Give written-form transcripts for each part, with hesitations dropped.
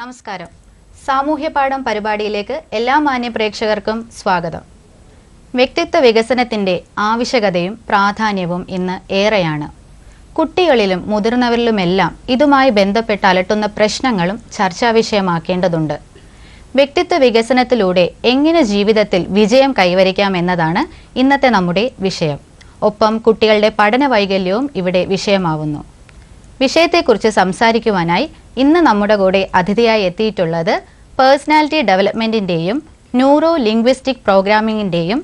നമസ്കാരം. സാമൂഹ്യപാഠം പരിപാടിയിലേക്ക് എല്ലാ മാന്യ പ്രേക്ഷകർക്കും സ്വാഗതം. വ്യക്തിത്വ വികസനത്തിൻ്റെ ആവശ്യകതയും പ്രാധാന്യവും ഇന്ന് ഏറെയാണ്. കുട്ടികളിലും മുതിർന്നവരിലുമെല്ലാം ഇതുമായി ബന്ധപ്പെട്ട് അലട്ടുന്ന പ്രശ്നങ്ങളും ചർച്ചാ വിഷയമാക്കേണ്ടതുണ്ട്. വ്യക്തിത്വ വികസനത്തിലൂടെ എങ്ങനെ ജീവിതത്തിൽ വിജയം കൈവരിക്കാം എന്നതാണ് ഇന്നത്തെ നമ്മുടെ വിഷയം. ഒപ്പം കുട്ടികളുടെ പഠന വൈകല്യവും ഇവിടെ വിഷയമാവുന്നു. വിഷയത്തെക്കുറിച്ച് സംസാരിക്കുവാനായി ഇന്ന് നമ്മുടെ കൂടെ അതിഥിയായി എത്തിയിട്ടുള്ളത് പേഴ്സണാലിറ്റി ഡെവലപ്മെൻറ്റിൻ്റെയും ന്യൂറോ ലിംഗ്വിസ്റ്റിക് പ്രോഗ്രാമിങ്ങിൻ്റെയും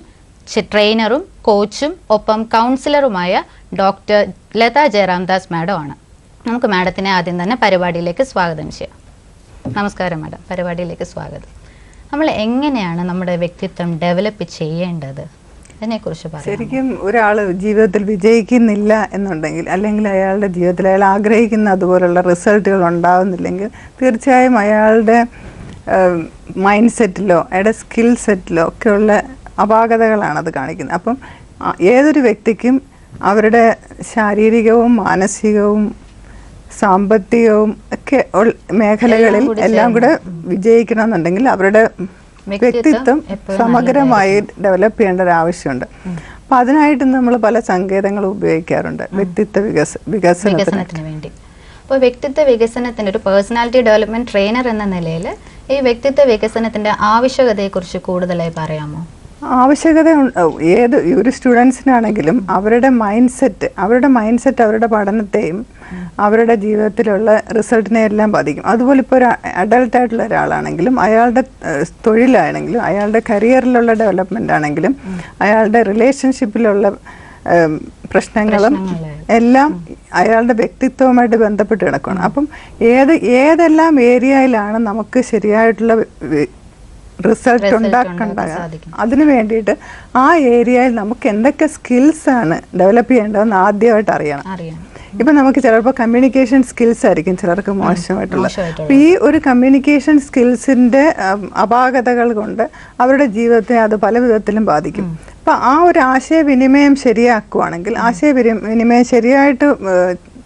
ട്രെയിനറും കോച്ചും ഒപ്പം കൗൺസിലറുമായ ഡോക്ടർ ലത ജയറാംദാസ് മാഡം ആണ്. നമുക്ക് മാഡത്തിനെ ആദ്യം തന്നെ പരിപാടിയിലേക്ക് സ്വാഗതം ചെയ്യാം. നമസ്കാരം മാഡം, പരിപാടിയിലേക്ക് സ്വാഗതം. നമ്മൾ എങ്ങനെയാണ് നമ്മുടെ വ്യക്തിത്വം ഡെവലപ്പ് ചെയ്യേണ്ടത്? അതിനെക്കുറിച്ച് പറയാം. ശരിക്കും ഒരാൾ ജീവിതത്തിൽ വിജയിക്കുന്നില്ല എന്നുണ്ടെങ്കിൽ, അല്ലെങ്കിൽ അയാളുടെ ജീവിതത്തിൽ അയാൾ ആഗ്രഹിക്കുന്ന അതുപോലുള്ള റിസൾട്ടുകൾ ഉണ്ടാകുന്നില്ലെങ്കിൽ, തീർച്ചയായും അയാളുടെ മൈൻഡ് സെറ്റിലോ അയാളുടെ സ്കിൽ സെറ്റിലോ ഒക്കെയുള്ള അപാകതകളാണ് അത് കാണിക്കുന്നത്. അപ്പം ഏതൊരു വ്യക്തിക്കും അവരുടെ ശാരീരികവും മാനസികവും സാമ്പത്തികവും ഒക്കെ മേഖലകളിൽ എല്ലാം കൂടെ വിജയിക്കണമെന്നുണ്ടെങ്കിൽ അവരുടെ വ്യക്തിത്വം സമഗ്രമായി ഡെവലപ്പ് ചെയ്യേണ്ട ഒരു ആവശ്യമുണ്ട്. അപ്പം അതിനായിട്ട് നമ്മൾ പല സങ്കേതങ്ങളും ഉപയോഗിക്കാറുണ്ട് വ്യക്തിത്വ വികസനത്തിന് വേണ്ടി. അപ്പോൾ വ്യക്തിത്വ വികസനത്തിൻ്റെ ഒരു പേഴ്സണാലിറ്റി ഡെവലപ്മെന്റ് ട്രെയിനർ എന്ന നിലയിൽ ഈ വ്യക്തിത്വ വികസനത്തിന്റെ ആവശ്യകതയെക്കുറിച്ച് കൂടുതലായി പറയാമോ? ആവശ്യകത ഏത് ഒരു സ്റ്റുഡൻസിനാണെങ്കിലും അവരുടെ മൈൻഡ് സെറ്റ് അവരുടെ പഠനത്തെയും അവരുടെ ജീവിതത്തിലുള്ള റിസൾട്ടിനെ എല്ലാം ബാധിക്കും. അതുപോലെ ഇപ്പോൾ ഒരു അഡൾട്ടായിട്ടുള്ള ഒരാളാണെങ്കിലും അയാളുടെ തൊഴിലാണെങ്കിലും അയാളുടെ കരിയറിലുള്ള ഡെവലപ്മെൻ്റ് ആണെങ്കിലും അയാളുടെ റിലേഷൻഷിപ്പിലുള്ള പ്രശ്നങ്ങളും എല്ലാം അയാളുടെ വ്യക്തിത്വവുമായിട്ട് ബന്ധപ്പെട്ട് കിടക്കുകയാണ്. അപ്പം ഏതെല്ലാം ഏരിയയിലാണ് നമുക്ക് ശരിയായിട്ടുള്ള റിസൾട്ട് ഉണ്ടാക്കേണ്ടത്, അതിന് വേണ്ടിയിട്ട് ആ ഏരിയയിൽ നമുക്ക് എന്തൊക്കെ സ്കിൽസ് ആണ് ഡെവലപ്പ് ചെയ്യേണ്ടതെന്ന് ആദ്യമായിട്ട് അറിയണം. ഇപ്പം നമുക്ക് ചിലപ്പോൾ കമ്മ്യൂണിക്കേഷൻ സ്കിൽസ് ആയിരിക്കും ചിലർക്ക് മോശമായിട്ടുള്ളത്. അപ്പം ഈ ഒരു കമ്മ്യൂണിക്കേഷൻ സ്കിൽസിൻ്റെ അപാകതകൾ കൊണ്ട് അവരുടെ ജീവിതത്തെ അത് പല വിധത്തിലും ബാധിക്കും. അപ്പം ആ ഒരു ആശയവിനിമയം ശരിയാക്കുകയാണെങ്കിൽ, ആശയവിനിമയം ശരിയായിട്ട്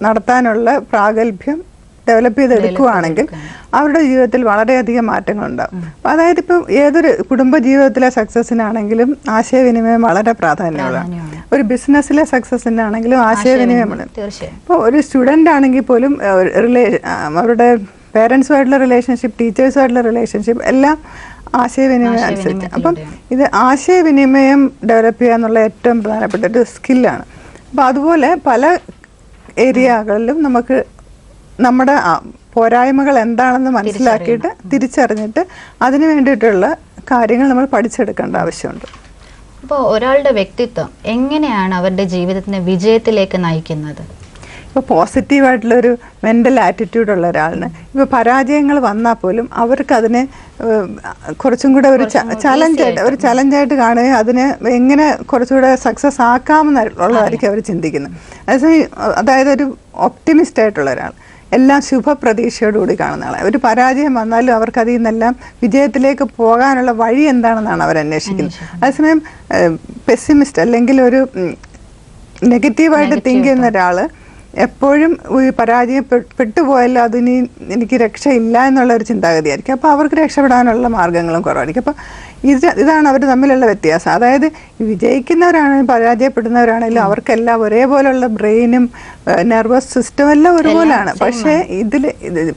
നടത്താനുള്ള പ്രാഗൽഭ്യം ഡെവലപ്പ് ചെയ്തെടുക്കുകയാണെങ്കിൽ അവരുടെ ജീവിതത്തിൽ വളരെയധികം മാറ്റങ്ങളുണ്ടാകും. അപ്പം അതായത് ഇപ്പം ഏതൊരു കുടുംബ ജീവിതത്തിലെ സക്സസിനാണെങ്കിലും ആശയവിനിമയം വളരെ പ്രാധാന്യമുള്ളതാണ്. ഒരു ബിസിനസ്സിലെ സക്സസിനാണെങ്കിലും ആശയവിനിമയമാണ്. ഇപ്പോൾ ഒരു സ്റ്റുഡൻ്റ് ആണെങ്കിൽ പോലും അവരുടെ പേരൻസുമായിട്ടുള്ള റിലേഷൻഷിപ്പ്, ടീച്ചേഴ്സുമായിട്ടുള്ള റിലേഷൻഷിപ്പ് എല്ലാം ആശയവിനിമയം അനുസരിച്ച്. അപ്പം ഇത് ആശയവിനിമയം ഡെവലപ്പ് ചെയ്യുക എന്നുള്ള ഏറ്റവും പ്രധാനപ്പെട്ട ഒരു സ്കില്ലാണ്. അപ്പം അതുപോലെ പല ഏരിയകളിലും നമുക്ക് നമ്മുടെ പോരായ്മകൾ എന്താണെന്ന് മനസ്സിലാക്കിയിട്ട് തിരിച്ചറിഞ്ഞിട്ട് അതിന് വേണ്ടിയിട്ടുള്ള കാര്യങ്ങൾ നമ്മൾ പഠിച്ചെടുക്കേണ്ട ആവശ്യമുണ്ട്. അപ്പോൾ ഒരാളുടെ വ്യക്തിത്വം എങ്ങനെയാണ് അവരുടെ ജീവിതത്തിൻ്റെ വിജയത്തിലേക്ക് നയിക്കുന്നത്? ഇപ്പോൾ പോസിറ്റീവായിട്ടുള്ളൊരു മെൻ്റൽ ആറ്റിറ്റ്യൂഡ് ഉള്ള ഒരാളിന് ഇപ്പോൾ പരാജയങ്ങൾ വന്നാൽ പോലും അവർക്കതിനെ കുറച്ചും കൂടെ ഒരു ചലഞ്ചായിട്ട് കാണുകയും അതിനെ എങ്ങനെ കുറച്ചുകൂടെ സക്സസ് ആക്കാമെന്നുള്ളതായിരിക്കും അവർ ചിന്തിക്കുന്നത്. അതായത് ഒരു ഒപ്റ്റിമിസ്റ്റ് ആയിട്ടുള്ള ഒരാൾ, എല്ലാം ശുഭപ്രതീക്ഷയോടുകൂടി കാണുന്ന ആളാണ്. ഒരു പരാജയം വന്നാലും അവർക്ക് അതിൽ നിന്നെല്ലാം വിജയത്തിലേക്ക് പോകാനുള്ള വഴി എന്താണെന്നാണ് അവർ അന്വേഷിക്കുന്നത്. അതേസമയം പെസിമിസ്റ്റ് അല്ലെങ്കിൽ ഒരു നെഗറ്റീവായിട്ട് തിങ്ക് ചെയ്യുന്ന ഒരാൾ എപ്പോഴും പരാജയപ്പെട്ടുപോയാലും അതിന് എനിക്ക് രക്ഷയില്ല എന്നുള്ളൊരു ചിന്താഗതിയായിരിക്കും. അപ്പോൾ അവർക്ക് രക്ഷപ്പെടാനുള്ള മാർഗ്ഗങ്ങളും കുറവായിരിക്കും. അപ്പോൾ ഇതാണ് അവർ തമ്മിലുള്ള വ്യത്യാസം. അതായത് വിജയിക്കുന്നവരാണെങ്കിലും പരാജയപ്പെടുന്നവരാണെങ്കിലും അവർക്കെല്ലാം ഒരേപോലുള്ള ബ്രെയിനും നെർവസ് സിസ്റ്റം എല്ലാം ഒരുപോലെയാണ്. പക്ഷേ ഇതിൽ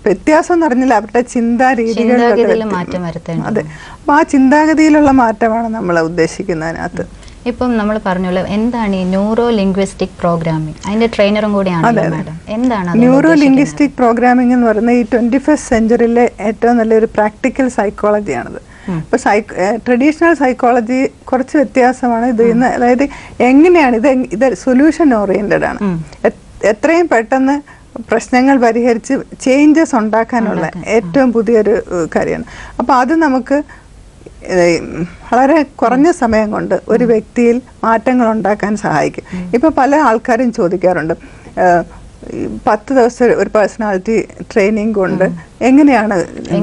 വ്യത്യാസം എന്ന് പറഞ്ഞാൽ അവരുടെ ചിന്താ രീതികളിൽ മാറ്റം വരുത്തേണ്ടത്. അതെ, അപ്പോൾ ആ ചിന്താഗതിയിലുള്ള മാറ്റമാണ് നമ്മൾ ഉദ്ദേശിക്കുന്നതിനകത്ത്. ഇപ്പം നമ്മൾ പറഞ്ഞല്ലോ, എന്താണ് ഈ ന്യൂറോ ലിംഗ്വിസ്റ്റിക് പ്രോഗ്രാമിംഗ്? അതിന്റെ ട്രെയിനർ കൂടിയാണ് മാഡം. എന്താണ് ന്യൂറോ ലിംഗ്വിസ്റ്റിക് പ്രോഗ്രാമിംഗ് എന്ന് പറയുന്നത് ഈ 21st സെഞ്ച്വറിയിലെ ഏറ്റവും നല്ലൊരു പ്രാക്ടിക്കൽ സൈക്കോളജിയാണത്. ഇപ്പോൾ ട്രഡീഷണൽ സൈക്കോളജി കുറച്ച് വ്യത്യാസമാണ് ഇത് ഇന്ന്. അതായത് എങ്ങനെയാണ് ഇത് സൊല്യൂഷൻ ഓറിയന്റഡ് ആണ്. എത്രയും പെട്ടെന്ന് പ്രശ്നങ്ങൾ പരിഹരിച്ച് ചേഞ്ചസ് ഉണ്ടാക്കാനുള്ള ഏറ്റവും പുതിയൊരു കാര്യമാണ്. അപ്പോൾ അത് നമുക്ക് വളരെ കുറഞ്ഞ സമയം കൊണ്ട് ഒരു വ്യക്തിയിൽ മാറ്റങ്ങൾ ഉണ്ടാക്കാൻ സഹായിക്കും. ഇപ്പോൾ പല ആൾക്കാരും ചോദിക്കാറുണ്ട്, 10 ദിവസം ഒരു പേഴ്സണാലിറ്റി ട്രെയിനിങ് കൊണ്ട് എങ്ങനെയാണ്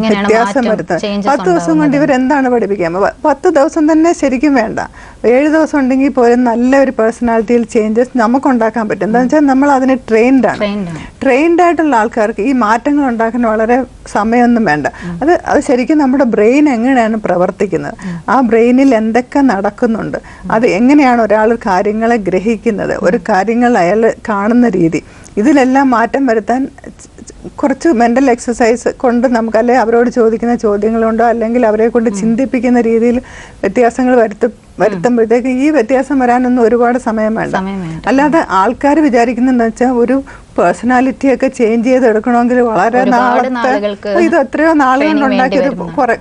വ്യത്യാസം വരുത്തുന്നത്? 10 ദിവസം കൊണ്ട് ഇവരെന്താണ് പഠിപ്പിക്കുക? 10 ദിവസം തന്നെ ശരിക്കും വേണ്ട. 7 ദിവസം ഉണ്ടെങ്കിൽ പോലും നല്ലൊരു പേഴ്സണാലിറ്റിയിൽ ചേഞ്ചസ് നമുക്ക് ഉണ്ടാക്കാൻ പറ്റും. എന്താണെന്ന് വെച്ചാൽ നമ്മൾ അതിന് ട്രെയിൻഡ് ആയിട്ടുള്ള ആൾക്കാർക്ക് ഈ മാറ്റങ്ങൾ ഉണ്ടാക്കാൻ വളരെ സമയമൊന്നും വേണ്ട. അത് ശരിക്കും നമ്മുടെ ബ്രെയിൻ എങ്ങനെയാണ് പ്രവർത്തിക്കുന്നത്, ആ ബ്രെയിനിൽ എന്തൊക്കെ നടക്കുന്നുണ്ട്, അത് എങ്ങനെയാണ് ഒരാൾ കാര്യങ്ങളെ ഗ്രഹിക്കുന്നത്, ഒരു കാര്യങ്ങൾ അയാൾ കാണുന്ന രീതി, ഇതിലെല്ലാം മാറ്റം വരുത്താൻ കുറച്ച് മെൻ്റൽ എക്സസൈസ് കൊണ്ട് നമുക്ക്, അല്ലെങ്കിൽ അവരോട് ചോദിക്കുന്ന ചോദ്യങ്ങളുണ്ടോ അല്ലെങ്കിൽ അവരെ കൊണ്ട് ചിന്തിപ്പിക്കുന്ന രീതിയിൽ വ്യത്യാസങ്ങൾ വരുത്തുമ്പോഴത്തേക്ക് ഈ വ്യത്യാസം വരാനൊന്നും ഒരുപാട് സമയം വേണ്ട. അല്ലാതെ ആൾക്കാർ വിചാരിക്കുന്നതെന്ന് വെച്ചാൽ ഒരു പേഴ്സണാലിറ്റിയൊക്കെ ചേഞ്ച് ചെയ്തെടുക്കണമെങ്കിൽ വളരെ നാളത്തെ, ഇത് എത്രയോ നാളുകൊണ്ട് ഉണ്ടാക്കിയത്,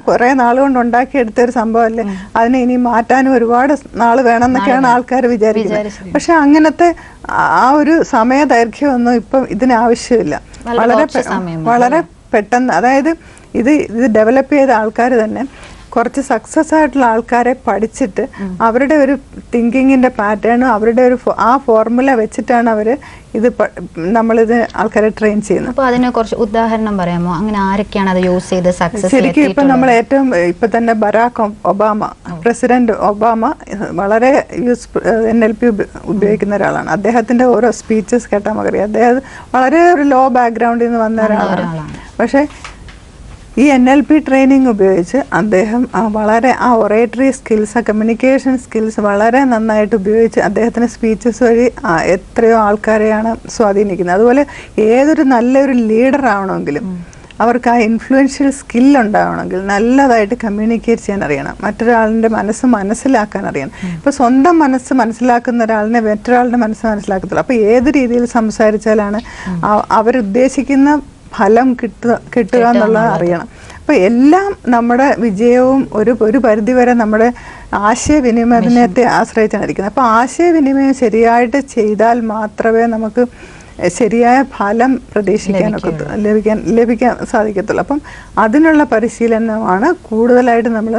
കുറെ നാളുകൊണ്ട് ഉണ്ടാക്കിയെടുത്ത ഒരു സംഭവമല്ലേ, അതിനെ ഇനി മാറ്റാനും ഒരുപാട് നാൾ വേണം എന്നൊക്കെയാണ് ആൾക്കാർ വിചാരിക്കുന്നത്. പക്ഷെ അങ്ങനത്തെ ആ ഒരു സമയ ദൈർഘ്യമൊന്നും ഇപ്പം ഇതിനാവശ്യമില്ല. വളരെ പെട്ടെന്ന്, അതായത് ഇത് ഡെവലപ്പ് ചെയ്ത ആൾക്കാർ തന്നെ കുറച്ച് സക്സസ് ആയിട്ടുള്ള ആൾക്കാരെ പഠിച്ചിട്ട് അവരുടെ ഒരു തിങ്കിങ്ങിന്റെ പാറ്റേണും അവരുടെ ഒരു ആ ഫോർമുല വെച്ചിട്ടാണ് അവർ നമ്മളിത് ആൾക്കാരെ ട്രെയിൻ ചെയ്യുന്നത്. അപ്പോൾ അതിനെ കുറച്ച് ഉദാഹരണം പറയാമോ? അങ്ങനെ ആരൊക്കെയാണ് അത് യൂസ് ചെയ്ത് സക്സസ്? ശരിക്കും ഇപ്പൊ നമ്മൾ ഏറ്റവും ഇപ്പൊ തന്നെ ബരാക് ഒബാമ, പ്രസിഡന്റ് ഒബാമ വളരെ NLP ഉപയോഗിക്കുന്ന ഒരാളാണ്. അദ്ദേഹത്തിന്റെ ഓരോ സ്പീച്ചസ് കേട്ടാൽ നമുക്കറിയാം അദ്ദേഹം വളരെ ഒരു ലോ ബാക്ക്ഗ്രൗണ്ടിൽ നിന്ന് വന്ന ഒരാളാണ്. പക്ഷെ ഈ NLP ട്രെയിനിങ് ഉപയോഗിച്ച് അദ്ദേഹം വളരെ ആ ഒറേറ്ററി സ്കിൽസ്, കമ്മ്യൂണിക്കേഷൻ സ്കിൽസ് വളരെ നന്നായിട്ട് ഉപയോഗിച്ച് അദ്ദേഹത്തിൻ്റെ സ്പീച്ചസ് വഴി എത്രയോ ആൾക്കാരെയാണ് സ്വാധീനിക്കുന്നത്. അതുപോലെ ഏതൊരു നല്ലൊരു ലീഡർ ആവണമെങ്കിലും അവർക്ക് ആ ഇൻഫ്ലുവൻഷ്യൽ സ്കിൽ ഉണ്ടാവണമെങ്കിൽ നല്ലതായിട്ട് കമ്മ്യൂണിക്കേറ്റ് ചെയ്യാൻ അറിയണം, മറ്റൊരാളിൻ്റെ മനസ്സ് മനസ്സിലാക്കാൻ അറിയണം. ഇപ്പോൾ സ്വന്തം മനസ്സ് മനസ്സിലാക്കുന്ന ഒരാളിനെ മറ്റൊരാളുടെ മനസ്സ് മനസ്സിലാക്കത്തുള്ളൂ. അപ്പോൾ ഏത് രീതിയിൽ സംസാരിച്ചാലാണ് അവരുദ്ദേശിക്കുന്ന ഫലം കിട്ടുക എന്നുള്ളത് അറിയണം. അപ്പോൾ എല്ലാം നമ്മുടെ വിജയവും ഒരു പരിധിവരെ നമ്മുടെ ആശയവിനിമയത്തെ ആശ്രയിച്ചാണ് ഇരിക്കുന്നത്. അപ്പോൾ ആശയവിനിമയം ശരിയായിട്ട് ചെയ്താൽ മാത്രമേ നമുക്ക് ശരിയായ ഫലം പ്രതീക്ഷിക്കാനൊക്കെ ലഭിക്കാൻ സാധിക്കത്തുള്ളൂ. അപ്പം അതിനുള്ള പരിശീലനമാണ് കൂടുതലായിട്ട് നമ്മൾ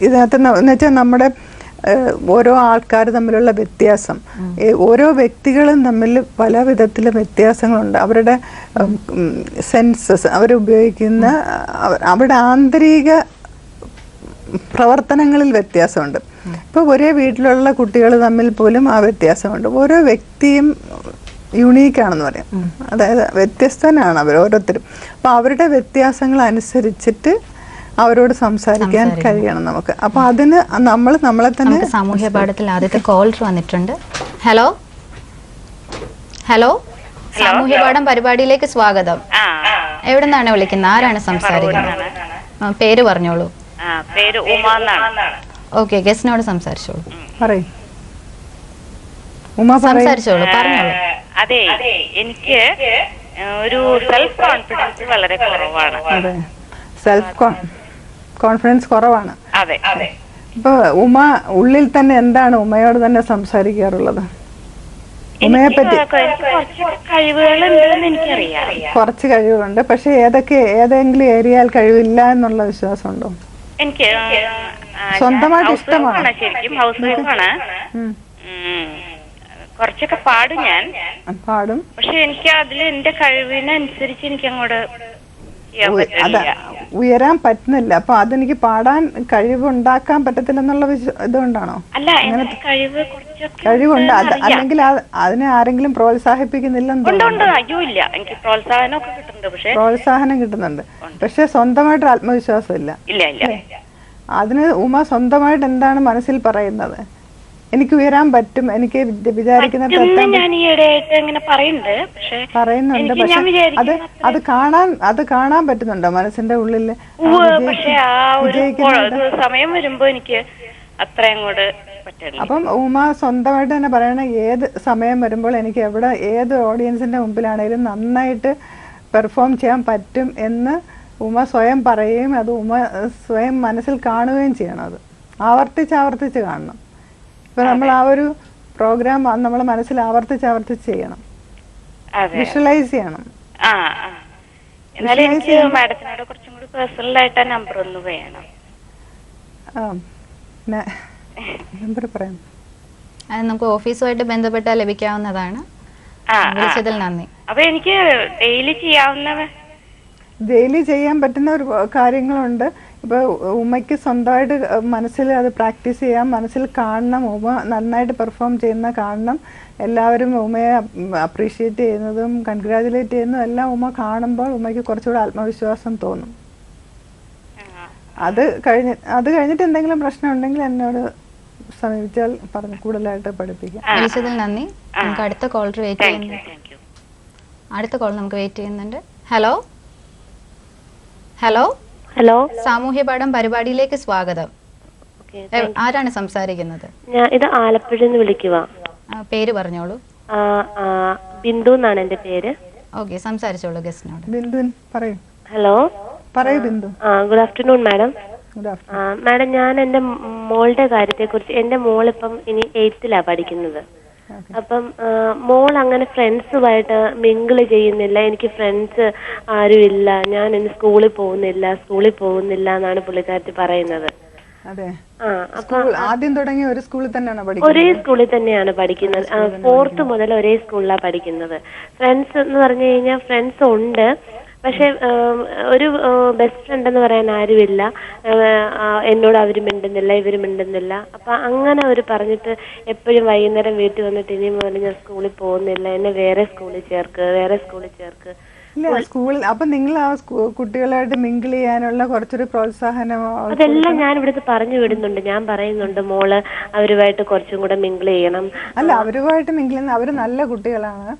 ഇതിനകത്ത് എന്ന് വെച്ചാൽ നമ്മുടെ ഓരോ ആൾക്കാർ തമ്മിലുള്ള വ്യത്യാസം, ഓരോ വ്യക്തികളും തമ്മിൽ പല വിധത്തിലും വ്യത്യാസങ്ങളുണ്ട്. അവരുടെ സെൻസസ്, അവരുപയോഗിക്കുന്ന അവരുടെ ആന്തരിക പ്രവർത്തനങ്ങളിൽ വ്യത്യാസമുണ്ട്. ഇപ്പോൾ ഒരേ വീട്ടിലുള്ള കുട്ടികൾ തമ്മിൽ പോലും ആ വ്യത്യാസമുണ്ട്. ഓരോ വ്യക്തിയും യുണീക്കാണെന്ന് പറയാം, അതായത് വ്യത്യസ്തനാണ് അവർ ഓരോരുത്തരും. അപ്പോൾ അവരുടെ വ്യത്യാസങ്ങൾ അനുസരിച്ചിട്ട് അവരോട് സംസാരിക്കാൻ കഴിയണം നമുക്ക്. അപ്പൊ അതിന് നമ്മളെ തന്നെ സാമൂഹ്യ പാഠത്തിൽ ആദ്യത്തെ കോളർ വന്നിട്ടുണ്ട്. ഹലോ ഹലോ, സാമൂഹ്യ പാഠം പരിപാടിയിലേക്ക് സ്വാഗതം. എവിടെ നിന്നാണ് വിളിക്കുന്നത്? ആരാണ് സംസാരിക്കുന്നത്? പേര് പറഞ്ഞോളൂ. പേര് ഉമ എന്നാണ്. ഓക്കെ, ഗസ്റ്റിനോട് സംസാരിച്ചോളൂ. പറയൂ ഉമ, സംസാരിച്ചോളൂ, പറഞ്ഞോളൂ. അതെ, എനിക്ക് ഒരു സെൽഫ് കോൺഫിഡൻസ് വളരെ കുറവാണ്. അതെ, സെൽഫ് കോൺഫിഡൻസ് കുറവാണ്. അതെ. ഇപ്പൊ ഉമ ഉള്ളിൽ തന്നെ എന്താണ് ഉമയോട് തന്നെ സംസാരിക്കാറുള്ളത്? ഉമയെ പറ്റി കഴിവുകളുണ്ടെന്ന് എനിക്കറിയാം. കുറച്ച് കഴിവുണ്ട്, പക്ഷെ ഏതെങ്കിലും ഏരിയയിൽ കഴിവില്ല എന്നുള്ള വിശ്വാസമുണ്ടോ? എനിക്ക് സ്വന്തമായിട്ട് ഇഷ്ടമാണ്, ശരിക്കും ഹൗസ് വൈഫാണ്. കുറച്ചൊക്കെ പാടും, ഞാൻ പാടും. പക്ഷെ എനിക്ക് അതിൽ എന്റെ കഴിവിനനുസരിച്ച് എനിക്ക് അങ്ങോട്ട് ഉയരാൻ പറ്റുന്നില്ല. അപ്പൊ അതെനിക്ക് പാടാൻ കഴിവുണ്ടാക്കാൻ പറ്റത്തില്ലെന്നുള്ള ഇതുകൊണ്ടാണോ? അല്ല, കഴിവുണ്ട്, അല്ലെങ്കിൽ അതിനെ ആരെങ്കിലും പ്രോത്സാഹിപ്പിക്കുന്നില്ലെന്ന് എനിക്ക് പ്രോത്സാഹനം കിട്ടുന്നുണ്ട്, പക്ഷെ സ്വന്തമായിട്ട് ആത്മവിശ്വാസം ഇല്ല. അതിന് ഉമ സ്വന്തമായിട്ട് എന്താണ് മനസ്സിൽ പറയുന്നത്? എനിക്ക് ഉയരാൻ പറ്റും, എനിക്ക് വിചാരിക്കുന്ന പറയുന്നുണ്ട്, പക്ഷെ അത് കാണാൻ പറ്റുന്നുണ്ടോ മനസ്സിന്റെ ഉള്ളിൽ? സമയം വരുമ്പോ എനിക്ക് അത്ര അങ്ങോട്ട് പറ്റില്ല. അപ്പം ഉമ സ്വന്തമായിട്ട് തന്നെ പറയണ ഏത് സമയം വരുമ്പോൾ എനിക്ക് ഏത് ഓഡിയൻസിന്റെ മുമ്പിലാണെങ്കിലും നന്നായിട്ട് പെർഫോം ചെയ്യാൻ പറ്റും എന്ന് ഉമ സ്വയം പറയുകയും അത് ഉമ സ്വയം മനസ്സിൽ കാണുകയും ചെയ്യണം. അത് ആവർത്തിച്ച് കാണണം. ഇപ്പൊ നമ്മൾ ആ ഒരു പ്രോഗ്രാം നമ്മൾ മനസ്സിൽ ആവർത്തിച്ച് ചെയ്യണം, വിഷ്വലൈസ് ചെയ്യണം. നമ്പർ പറയാം, അത് നമുക്ക് ഓഫീസുമായിട്ട് ബന്ധപ്പെട്ടാൽ ലഭിക്കാവുന്നതാണ്. വിളിച്ചതിൽ നന്ദി. അപ്പൊ എനിക്ക് ഡെയിലി ചെയ്യാൻ പറ്റുന്ന ഒരു കാര്യങ്ങളുണ്ട്. അപ്പോൾ ഉമ്മയ്ക്ക് സ്വന്തമായിട്ട് മനസ്സിൽ അത് പ്രാക്ടീസ് ചെയ്യാം, മനസ്സിൽ കാണണം, ഉമ്മ നന്നായിട്ട് പെർഫോം ചെയ്യുന്ന കാണണം, എല്ലാവരും ഉമ്മയെ അപ്രീഷിയേറ്റ് ചെയ്യുന്നതും കൺഗ്രാജുലേറ്റ് ചെയ്യുന്നതും എല്ലാം ഉമ്മ കാണുമ്പോൾ ഉമ്മയ്ക്ക് കുറച്ചുകൂടെ ആത്മവിശ്വാസം തോന്നും. അത് കഴിഞ്ഞിട്ട് എന്തെങ്കിലും പ്രശ്നം ഉണ്ടെങ്കിൽ എന്നോട് സമീപിച്ചാൽ പറഞ്ഞു കൂടുതലായിട്ട് പഠിപ്പിക്കാം. വിളിച്ചതിൽ നന്ദി. നമുക്ക് അടുത്ത കോളർ വെയിറ്റ് ചെയ്യുന്നുണ്ട്. അടുത്ത കോൾ നമുക്ക് വെയിറ്റ് ചെയ്യുന്നുണ്ട്. ഹലോ ഹലോ ഹലോ, സാമൂഹ്യ പാഠം പരിപാടിയിലേക്ക് സ്വാഗതം. ആരാണ് സംസാരിക്കുന്നത്? ഇത് ആലപ്പുഴയിൽ നിന്ന് വിളിക്കുക. പേര് പറഞ്ഞോളൂ. ബിന്ദു എന്നാണ് എന്റെ പേര്. ഓക്കെ, സംസാരിച്ചോളൂ ഗസ്റ്റിനോട്. ബിന്ദു പറയൂ. ഹലോ, പറയൂ Bindu. Good afternoon madam. Good afternoon. Madam, ഞാൻ എന്റെ മോളുടെ കാര്യത്തെ കുറിച്ച്, എന്റെ മോളിപ്പം ഇനി 8th പഠിക്കുന്നത്. അപ്പം മോൾ അങ്ങനെ ഫ്രണ്ട്സുമായിട്ട് മിങ്കിൾ ചെയ്യുന്നില്ല, എനിക്ക് ഫ്രണ്ട്സ് ആരും ഇല്ല, ഞാൻ ഇന്ന് സ്കൂളിൽ പോകുന്നില്ല എന്നാണ് പുള്ളിക്കാരത്തി പറയുന്നത്. അതെ, ആദ്യം തുടങ്ങി ഒരു സ്കൂളിൽ തന്നെയാണ് പഠിക്കുന്നത്? ഒരേ സ്കൂളിൽ തന്നെയാണ് പഠിക്കുന്നത്. 4th മുതൽ ഒരേ സ്കൂളിലാണ് പഠിക്കുന്നത്. ഫ്രണ്ട്സ് എന്ന് പറഞ്ഞു കഴിഞ്ഞാൽ ഫ്രണ്ട്സ് ഉണ്ട്, പക്ഷെ ഒരു ബെസ്റ്റ് ഫ്രണ്ട് എന്ന് പറയാൻ ആരുമില്ല. എന്നോട് അവർ മിണ്ടുന്നില്ല, ഇവർ മിണ്ടുന്നില്ല. അപ്പൊ അങ്ങനെ അവർ പറഞ്ഞിട്ട് എപ്പോഴും വൈകുന്നേരം വീട്ടിൽ വന്നിട്ട് ഇനി മുതൽ ഞാൻ സ്കൂളിൽ പോകുന്നില്ല, എന്നെ വേറെ സ്കൂളിൽ ചേർക്ക്. ഇല്ല, സ്കൂളിൽ അപ്പൊ നിങ്ങൾ ആ കുട്ടികളായിട്ട് മിങ്കിൾ ചെയ്യാനുള്ള കുറച്ചൊരു പ്രോത്സാഹനമോ? അതെല്ലാം ഞാൻ ഇവിടുത്തെ പറഞ്ഞു വിടുന്നുണ്ട്. ഞാൻ പറയുന്നുണ്ട് മോള് അവരുമായിട്ട് കുറച്ചും കൂടെ മിങ്കിൾ ചെയ്യണം. അല്ല, അവരുമായിട്ട് മിങ്കിൾ ചെയ്യുന്ന അവര് നല്ല കുട്ടികളാണ്,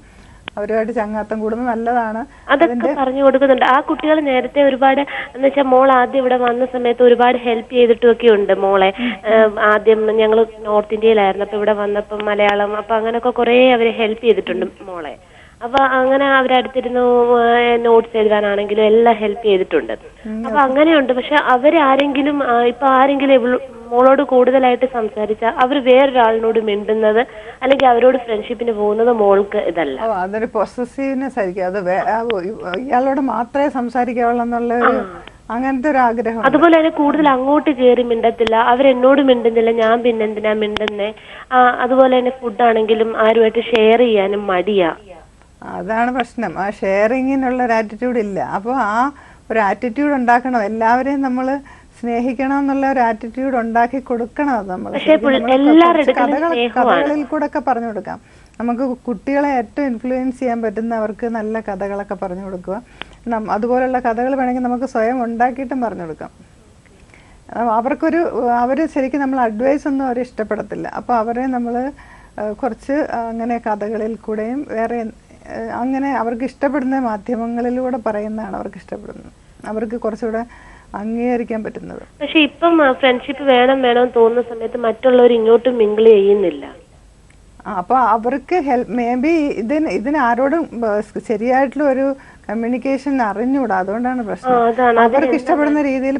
അവരുമായിട്ട് ചങ്ങാത്തം കൂടുന്നത് നല്ലതാണ്. അതൊക്കെ പറഞ്ഞു കൊടുക്കുന്നുണ്ട്. ആ കുട്ടികൾ നേരത്തെ ഒരുപാട് എന്ന് വെച്ചാൽ മോൾ ആദ്യം ഇവിടെ വന്ന സമയത്ത് ഒരുപാട് ഹെൽപ്പ് ചെയ്തിട്ടൊക്കെ ഉണ്ട് മോളെ. ആദ്യം ഞങ്ങൾ നോർത്ത് ഇന്ത്യയിലായിരുന്നു, അപ്പൊ ഇവിടെ വന്നപ്പം മലയാളം, അപ്പൊ അങ്ങനെയൊക്കെ കുറെ അവര് ഹെൽപ്പ് ചെയ്തിട്ടുണ്ട് മോളെ. അപ്പൊ അങ്ങനെ അവരടുത്തിരുന്നു നോട്ട്സ് എഴുതാനാണെങ്കിലും എല്ലാം ഹെൽപ്പ് ചെയ്തിട്ടുണ്ട്. അപ്പൊ അങ്ങനെയുണ്ട്. പക്ഷെ അവരാരെങ്കിലും ഇപ്പൊ ആരെങ്കിലും മോളോട് കൂടുതലായിട്ട് സംസാരിച്ചാൽ അവർ വേറൊരാളിനോട് മിണ്ടുന്നത് അല്ലെങ്കിൽ അവരോട് ഫ്രണ്ട്ഷിപ്പിന് പോകുന്നത് മോൾക്ക് ഇതല്ല. അതൊരു പൊസസീവ്നെസ് ആയിരിക്കും. അത് ഇയാളോട് മാത്രമേ സംസാരിക്കാവുള്ളൂ എന്നുള്ള അങ്ങനത്തെ ഒരു ആഗ്രഹം. അതുപോലെ തന്നെ കൂടുതൽ അങ്ങോട്ട് കയറി മിണ്ടത്തില്ല, അവരെന്നോട് മിണ്ടുന്നില്ല, ഞാൻ പിന്നെ എന്തിനാ മിണ്ടുന്നേ. അതുപോലെ തന്നെ ഫുഡാണെങ്കിലും ആരുമായിട്ട് ഷെയർ ചെയ്യാനും മടിയാ. അതാണ് പ്രശ്നം. ആ ഷെയറിങ്ങിനുള്ള ഒരു ആറ്റിറ്റ്യൂഡ് ഇല്ല. അപ്പോൾ ആ ഒരു ആറ്റിറ്റ്യൂഡ് ഉണ്ടാക്കണം, എല്ലാവരെയും നമ്മൾ സ്നേഹിക്കണം എന്നുള്ള ഒരു ആറ്റിറ്റ്യൂഡ് ഉണ്ടാക്കി കൊടുക്കണം. അത് നമ്മൾ കഥകളിൽ കൂടെ ഒക്കെ പറഞ്ഞു കൊടുക്കാം. നമുക്ക് കുട്ടികളെ ഏറ്റവും ഇൻഫ്ലുവൻസ് ചെയ്യാൻ പറ്റുന്ന അവർക്ക് നല്ല കഥകളൊക്കെ പറഞ്ഞു കൊടുക്കുക. അതുപോലുള്ള കഥകൾ വേണമെങ്കിൽ നമുക്ക് സ്വയം ഉണ്ടാക്കിയിട്ടും പറഞ്ഞു കൊടുക്കാം. അവർ ശരിക്കും നമ്മൾ അഡ്വൈസ് ഒന്നും അവർ ഇഷ്ടപ്പെടത്തില്ല. അപ്പോൾ അവരെ നമ്മൾ കുറച്ച് അങ്ങനെ കഥകളിൽ കൂടെയും വേറെ അങ്ങനെ അവർക്ക് ഇഷ്ടപ്പെടുന്ന മാധ്യമങ്ങളിലൂടെ പറയുന്നതാണ് അവർക്ക് ഇഷ്ടപ്പെടുന്നത്, അവർക്ക് കുറച്ചുകൂടെ അംഗീകരിക്കാൻ പറ്റുന്നത്. പക്ഷെ ഇപ്പം ഫ്രണ്ട്ഷിപ്പ് വേണം തോന്നുന്ന സമയത്ത് മറ്റുള്ളവർ ഇങ്ങോട്ടും മിങ്കിൾ ചെയ്യുന്നില്ല. അപ്പൊ അവർക്ക് മേ ബി ഇതിന് ആരോടും ശരിയായിട്ടുള്ള ഒരു കമ്മ്യൂണിക്കേഷൻ അറിഞ്ഞൂടാ, അതുകൊണ്ടാണ് പ്രശ്നം. അവർക്ക് ഇഷ്ടപ്പെടുന്ന രീതിയിൽ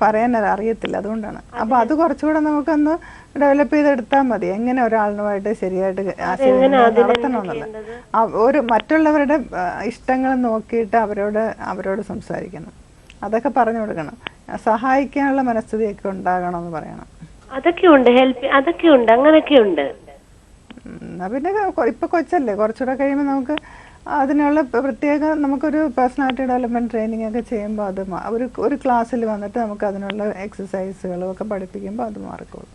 പറയാൻ അറിയത്തില്ല, അതുകൊണ്ടാണ്. അപ്പൊ അത് കുറച്ചുകൂടെ നമുക്കൊന്ന് ഡെവലപ്പ് ചെയ്തെടുത്താൽ മതി, എങ്ങനെ ഒരാളിനുമായിട്ട് ശരിയായിട്ട് നടത്തണമെന്നുള്ളത്. മറ്റുള്ളവരുടെ ഇഷ്ടങ്ങൾ നോക്കിയിട്ട് അവരോട് സംസാരിക്കണം, അതൊക്കെ പറഞ്ഞു കൊടുക്കണം. സഹായിക്കാനുള്ള മനസ്ഥിതിയൊക്കെ ഉണ്ടാകണമെന്ന് പറയണം. അതൊക്കെയുണ്ട്, അതൊക്കെയുണ്ട്, അങ്ങനെയൊക്കെയുണ്ട്. പിന്നെ ഇപ്പൊ കൊച്ചല്ലേ, കുറച്ചുകൂടെ കഴിയുമ്പോൾ നമുക്ക് അതിനുള്ള പ്രത്യേക നമുക്കൊരു പേഴ്സണാലിറ്റി ഡെവലപ്മെന്റ് ട്രെയിനിങ് ഒക്കെ ചെയ്യുമ്പോൾ അത് ഒരു ക്ലാസ്സിൽ വന്നിട്ട് നമുക്ക് അതിനുള്ള എക്സസൈസുകളും ഒക്കെ പഠിപ്പിക്കുമ്പോൾ അത് മാറിക്കോളും.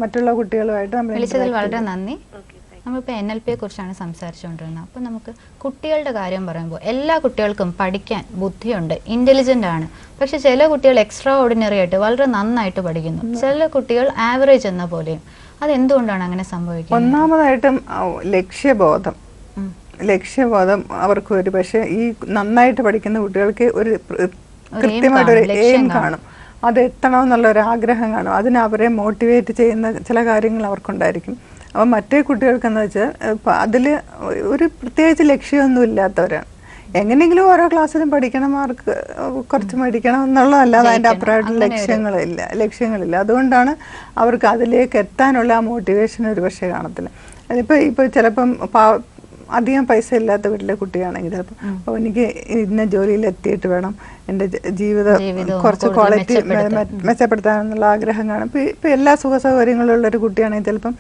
മറ്റുള്ള കുട്ടികളുമായിട്ട് നമ്മൾ വിളിച്ചതിൽ വളരെ നന്ദി. നമ്മളിപ്പോൾ NLPയെ കുറിച്ചാണ് സംസാരിച്ചുകൊണ്ടിരുന്നത്. അപ്പോൾ നമുക്ക് കുട്ടികളുടെ കാര്യം പറയുമ്പോൾ എല്ലാ കുട്ടികൾക്കും പഠിക്കാൻ ബുദ്ധിയുണ്ട്, ഇൻ്റലിജൻ്റ് ആണ്. പക്ഷെ ചില കുട്ടികൾ എക്സ്ട്രാ ഓർഡിനറി ആയിട്ട് വളരെ നന്നായിട്ട് പഠിക്കുന്നു, ചില കുട്ടികൾ ആവറേജ് എന്ന പോലെയും. അതെന്തുകൊണ്ടാണ് അങ്ങനെ സംഭവിക്കുന്നത്? ഒന്നാമതായിട്ടും ലക്ഷ്യബോധം അവർക്ക് ഒരു, പക്ഷെ ഈ നന്നായിട്ട് പഠിക്കുന്ന കുട്ടികൾക്ക് ഒരു കൃത്യമായിട്ടൊരു എയിം കാണും, അത് എത്തണമെന്നുള്ള ഒരു ആഗ്രഹം കാണും, അതിന് അവരെ മോട്ടിവേറ്റ് ചെയ്യുന്ന ചില കാര്യങ്ങൾ അവർക്കുണ്ടായിരിക്കും. അപ്പോൾ മറ്റേ കുട്ടികൾക്കെന്ന് വെച്ചാൽ അതിൽ ഒരു പ്രത്യേകിച്ച് ലക്ഷ്യമൊന്നും ഇല്ലാത്തവരാണ്. എങ്ങനെയെങ്കിലും ഓരോ ക്ലാസ്സിലും പഠിക്കണം, മാർക്ക് കുറച്ച് മേടിക്കണം എന്നുള്ളതല്ലാതെ അതിൻ്റെ അപ്പുറമായിട്ട് ലക്ഷ്യങ്ങളില്ല. അതുകൊണ്ടാണ് അവർക്ക് അതിലേക്ക് എത്താനുള്ള ആ മോട്ടിവേഷൻ ഒരു പക്ഷേ കാണത്തില്ല. ഇപ്പോൾ ചിലപ്പം അധികം പൈസ ഇല്ലാത്ത വീട്ടിലെ കുട്ടിയാണെങ്കിൽ ചിലപ്പോൾ എനിക്ക് ഇന്ന ജോലിയിൽ എത്തിയിട്ട് വേണം എൻ്റെ ജീവിതം കുറച്ച് ക്വാളിറ്റി മെച്ചപ്പെടുത്താനെന്നുള്ള ആഗ്രഹം കാണും. ഇപ്പോൾ എല്ലാ സുഖ സൗകര്യങ്ങളുള്ളൊരു കുട്ടിയാണെങ്കിൽ ചിലപ്പം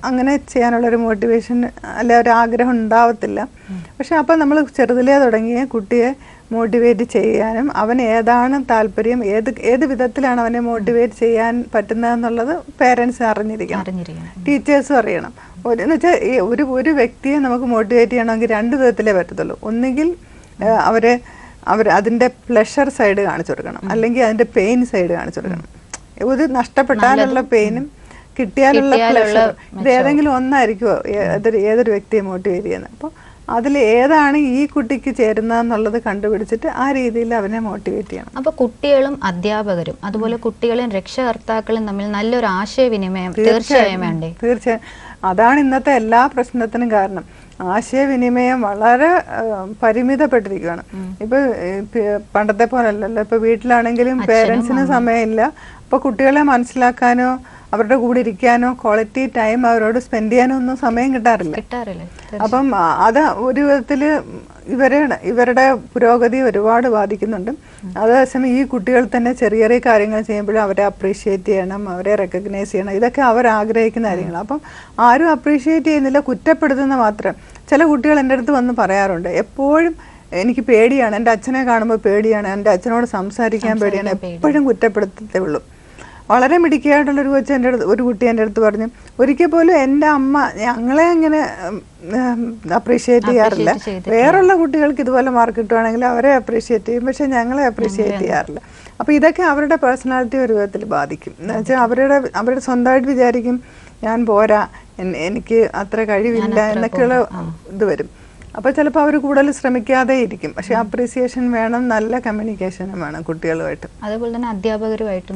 അങ്ങനെ ചെയ്യാനുള്ളൊരു മോട്ടിവേഷൻ അല്ല ഒരു ആഗ്രഹം ഉണ്ടാവത്തില്ല. പക്ഷെ അപ്പം നമ്മൾ ചെറുതിലേ തുടങ്ങിയ കുട്ടിയെ മോട്ടിവേറ്റ് ചെയ്യാനും അവന് ഏതാണ് താല്പര്യം, ഏത് വിധത്തിലാണ് അവനെ മോട്ടിവേറ്റ് ചെയ്യാൻ പറ്റുന്നതെന്നുള്ളത് പേരൻസ് അറിഞ്ഞിരിക്കണം, ടീച്ചേഴ്സും അറിയണം. എന്ന് വെച്ചാൽ ഒരു വ്യക്തിയെ നമുക്ക് മോട്ടിവേറ്റ് ചെയ്യണമെങ്കിൽ 2 വിധത്തിലേ പറ്റത്തുള്ളൂ. ഒന്നുകിൽ അവർ അതിൻ്റെ പ്ലഷർ സൈഡ് കാണിച്ചു കൊടുക്കണം, അല്ലെങ്കിൽ അതിൻ്റെ പെയിൻ സൈഡ് കാണിച്ചു കൊടുക്കണം. ഒരു നഷ്ടപ്പെട്ടാലുള്ള പെയിനും കിട്ടിയാലുള്ള പ്ലഷർ, ഇത് ഏതെങ്കിലും ഒന്നായിരിക്കുമോ ഏതൊരു വ്യക്തിയെ മോട്ടിവേറ്റ് ചെയ്യുന്നത്. അപ്പോൾ അതിൽ ഏതാണ് ഈ കുട്ടിക്ക് ചേരുന്നതെന്നുള്ളത് കണ്ടുപിടിച്ചിട്ട് ആ രീതിയിൽ അവനെ മോട്ടിവേറ്റ് ചെയ്യണം. അപ്പോൾ കുട്ടികളും അധ്യാപകരും അതുപോലെ കുട്ടികളും രക്ഷകർത്താക്കളും തമ്മിൽ നല്ലൊരു ആശയവിനിമയം തീർച്ചയായും വേണ്ടേ? തീർച്ചയായും. അതാണ് ഇന്നത്തെ എല്ലാ പ്രശ്നത്തിനും കാരണം. ആശയവിനിമയം വളരെ പരിമിതപ്പെട്ടിരിക്കുകയാണ്. ഇപ്പൊ പണ്ടത്തെ പോലല്ലല്ലോ. ഇപ്പൊ വീട്ടിലാണെങ്കിലും പേരൻസിന് സമയമില്ല. അപ്പൊ കുട്ടികളെ മനസ്സിലാക്കാനോ അവരുടെ കൂടെ ഇരിക്കാനോ ക്വാളിറ്റി ടൈം അവരോട് സ്പെൻഡ് ചെയ്യാനോ ഒന്നും സമയം കിട്ടാറില്ല. അപ്പം അത് ഒരു വിധത്തില് ഇവരുടെ പുരോഗതി ഒരുപാട് ബാധിക്കുന്നുണ്ട്. അതേസമയം ഈ കുട്ടികൾ തന്നെ ചെറിയ ചെറിയ കാര്യങ്ങൾ ചെയ്യുമ്പോഴും അവരെ അപ്രീഷിയേറ്റ് ചെയ്യണം, അവരെ റെക്കഗ്നൈസ് ചെയ്യണം. ഇതൊക്കെ അവർ ആഗ്രഹിക്കുന്ന കാര്യങ്ങൾ. അപ്പം ആരും അപ്രീഷിയേറ്റ് ചെയ്യുന്നില്ല, കുറ്റപ്പെടുത്തുന്ന മാത്രം. ചില കുട്ടികൾ എൻ്റെ അടുത്ത് വന്ന് പറയാറുണ്ട്, എപ്പോഴും എനിക്ക് പേടിയാണ്, എൻ്റെ അച്ഛനെ കാണുമ്പോൾ പേടിയാണ്, എൻ്റെ അച്ഛനോട് സംസാരിക്കാൻ പേടിയാണ്, എപ്പോഴും കുറ്റപ്പെടുത്തത്തേ ഉള്ളൂ. വളരെ മിടുക്കിയായിട്ടുള്ളൊരു ഒരു കുട്ടി എൻ്റെ അടുത്ത് പറഞ്ഞു, ഒരിക്കൽ പോലും എൻ്റെ അമ്മ ഞങ്ങളെ അങ്ങനെ അപ്രീഷിയേറ്റ് ചെയ്യാറില്ല. വേറുള്ള കുട്ടികൾക്ക് ഇതുപോലെ മാർക്ക് കിട്ടുവാണെങ്കിൽ അവരെ അപ്രീഷിയേറ്റ് ചെയ്യും, പക്ഷെ ഞങ്ങളെ അപ്രീഷിയേറ്റ് ചെയ്യാറില്ല. അപ്പോൾ ഇതൊക്കെ അവരുടെ പേഴ്സണാലിറ്റി ഒരു വിധത്തിൽ ബാധിക്കും. എന്ന് വെച്ചാൽ അവരുടെ സ്വന്തമായിട്ട് വിചാരിക്കും ഞാൻ പോരാ, എനിക്ക് അത്ര കഴിവില്ല എന്നൊക്കെയുള്ള ഇത് വരും. അപ്പോൾ ചിലപ്പോൾ അവർ കൂടുതൽ ശ്രമിക്കാതെ ഇരിക്കും. പക്ഷെ അപ്രീസിയേഷൻ വേണം, നല്ല കമ്മ്യൂണിക്കേഷനും വേണം കുട്ടികളുമായിട്ട്. അതുപോലെ തന്നെ അധ്യാപകരുമായിട്ടും.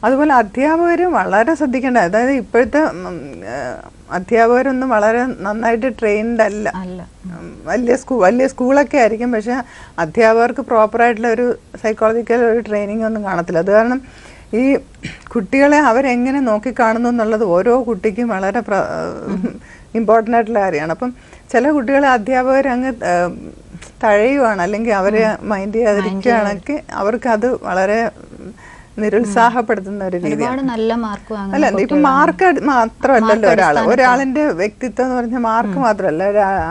അതുപോലെ അധ്യാപകരും വളരെ ശ്രദ്ധിക്കേണ്ട. അതായത് ഇപ്പോഴത്തെ അധ്യാപകരൊന്നും വളരെ നന്നായിട്ട് ട്രെയിൻഡ് അല്ല. വലിയ സ്കൂളൊക്കെ ആയിരിക്കും, പക്ഷെ അധ്യാപകർക്ക് പ്രോപ്പറായിട്ടുള്ള ഒരു സൈക്കോളജിക്കൽ ഒരു ട്രെയിനിങ് ഒന്നും കാണത്തില്ല. അത് കാരണം ഈ കുട്ടികളെ അവരെങ്ങനെ നോക്കിക്കാണുന്നു എന്നുള്ളത് ഓരോ കുട്ടിക്കും വളരെ ഇമ്പോർട്ടൻ്റ് ആയിട്ടുള്ള കാര്യമാണ്. അപ്പം ചില കുട്ടികളെ അധ്യാപകർ അങ്ങ് തഴയുവാണ്, അല്ലെങ്കിൽ അവരെ മൈൻഡ് ചെയ്യാതിരിക്കുകയാണെങ്കിൽ അവർക്കത് വളരെ നിരുത്സാഹപ്പെടുത്തുന്ന ഒരു രീതിയാണ്. അല്ല, ഇപ്പൊ മാർക്ക് മാത്രമല്ലല്ലോ ഒരാളിന്റെ വ്യക്തിത്വം എന്ന് പറഞ്ഞാൽ മാർക്ക് മാത്രമല്ല,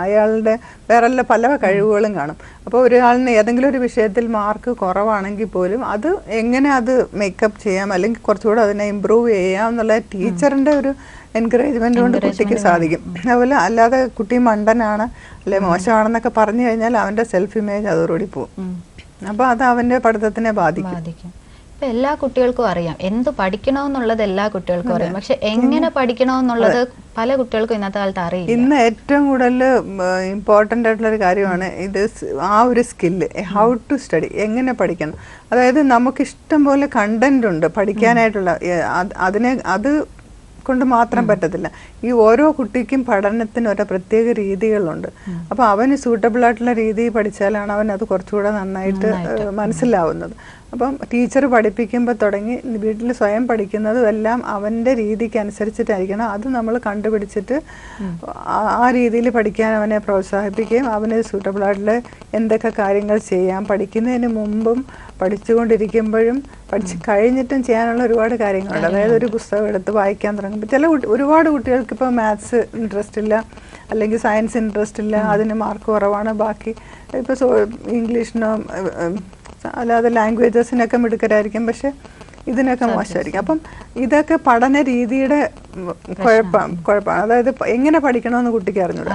അയാളുടെ വേറെ പല കഴിവുകളും കാണും. അപ്പോൾ ഒരാളിന് ഏതെങ്കിലും ഒരു വിഷയത്തിൽ മാർക്ക് കുറവാണെങ്കിൽ പോലും അത് എങ്ങനെ അത് മേക്കപ്പ് ചെയ്യാം, അല്ലെങ്കിൽ കുറച്ചുകൂടെ അതിനെ ഇമ്പ്രൂവ് ചെയ്യാം എന്നുള്ള ടീച്ചറിന്റെ ഒരു എൻകറേജ്മെന്റ് കൊണ്ട് കുട്ടിക്ക് സാധിക്കും. അതുപോലെ അല്ലാതെ കുട്ടി മണ്ടനാണ് അല്ലെ മോശമാണെന്നൊക്കെ പറഞ്ഞു കഴിഞ്ഞാൽ അവന്റെ സെൽഫ് ഇമേജ് അതോടുകൂടി പോകും. അപ്പൊ അത് അവന്റെ പഠിത്തത്തിനെ ബാധിക്കും. ഇപ്പൊ എല്ലാ കുട്ടികൾക്കും അറിയാം എന്ത് പഠിക്കണമെന്നുള്ളത്, എല്ലാ കുട്ടികൾക്കും അറിയാം. പക്ഷെ എങ്ങനെ പഠിക്കണമെന്നുള്ളത് പല കുട്ടികൾക്കും ഇന്നത്തെ കാലത്ത് അറിയില്ല. ഇന്ന് ഏറ്റവും കൂടുതൽ ഇമ്പോർട്ടൻ്റ് ആയിട്ടുള്ള ഒരു കാര്യമാണ് ഇത്, ആ ഒരു സ്കില്ല്, ഹൗ ടു സ്റ്റഡി, എങ്ങനെ പഠിക്കണം. അതായത് നമുക്ക് ഇഷ്ടം പോലെ കണ്ടന്റ് ഉണ്ട് പഠിക്കാനായിട്ടുള്ള, അത് കൊണ്ട് മാത്രം പറ്റത്തില്ല. ഈ ഓരോ കുട്ടിക്കും പഠനത്തിന് ഓരോ പ്രത്യേക രീതികളുണ്ട്. അപ്പോൾ അവന് സൂട്ടബിൾ ആയിട്ടുള്ള രീതി പഠിച്ചാലാണ് അവൻ അത് കുറച്ചുകൂടെ നന്നായിട്ട് മനസ്സിലാവുന്നത്. അപ്പം ടീച്ചർ പഠിപ്പിക്കുമ്പോൾ തുടങ്ങി വീട്ടിൽ സ്വയം പഠിക്കുന്നതും എല്ലാം അവൻ്റെ രീതിക്ക് അനുസരിച്ചിട്ടായിരിക്കണം. അത് നമ്മൾ കണ്ടുപിടിച്ചിട്ട് ആ രീതിയിൽ പഠിക്കാൻ അവനെ പ്രോത്സാഹിപ്പിക്കുകയും അവന് സൂട്ടബിൾ ആയിട്ടുള്ള എന്തൊക്കെ കാര്യങ്ങൾ ചെയ്യാം, പഠിക്കുന്നതിന് മുമ്പും പഠിച്ചുകൊണ്ടിരിക്കുമ്പോഴും പഠിച്ച് കഴിഞ്ഞിട്ടും ചെയ്യാനുള്ള ഒരുപാട് കാര്യങ്ങളുണ്ട്. അതായത് ഒരു പുസ്തകം എടുത്ത് വായിക്കാൻ തുടങ്ങുമ്പോൾ ഒരുപാട് കുട്ടികൾക്ക് ഇപ്പോൾ മാത്സ് ഇൻട്രസ്റ്റ് ഇല്ല, അല്ലെങ്കിൽ സയൻസ് ഇൻട്രസ്റ്റ് ഇല്ല, അതിന് മാർക്ക് കുറവാണ്. ബാക്കി ഇപ്പോൾ ഇംഗ്ലീഷിനോ അല്ലാതെ ലാംഗ്വേജസിനൊക്കെ മിടുക്കരായിരിക്കും, പക്ഷെ ഇതിനൊക്കെ മോശമായിരിക്കും. അപ്പം ഇതൊക്കെ പഠന രീതിയുടെ കുഴപ്പമാണ്. അതായത് എങ്ങനെ പഠിക്കണമെന്ന് കുട്ടിക്ക് അറിഞ്ഞൂടാ.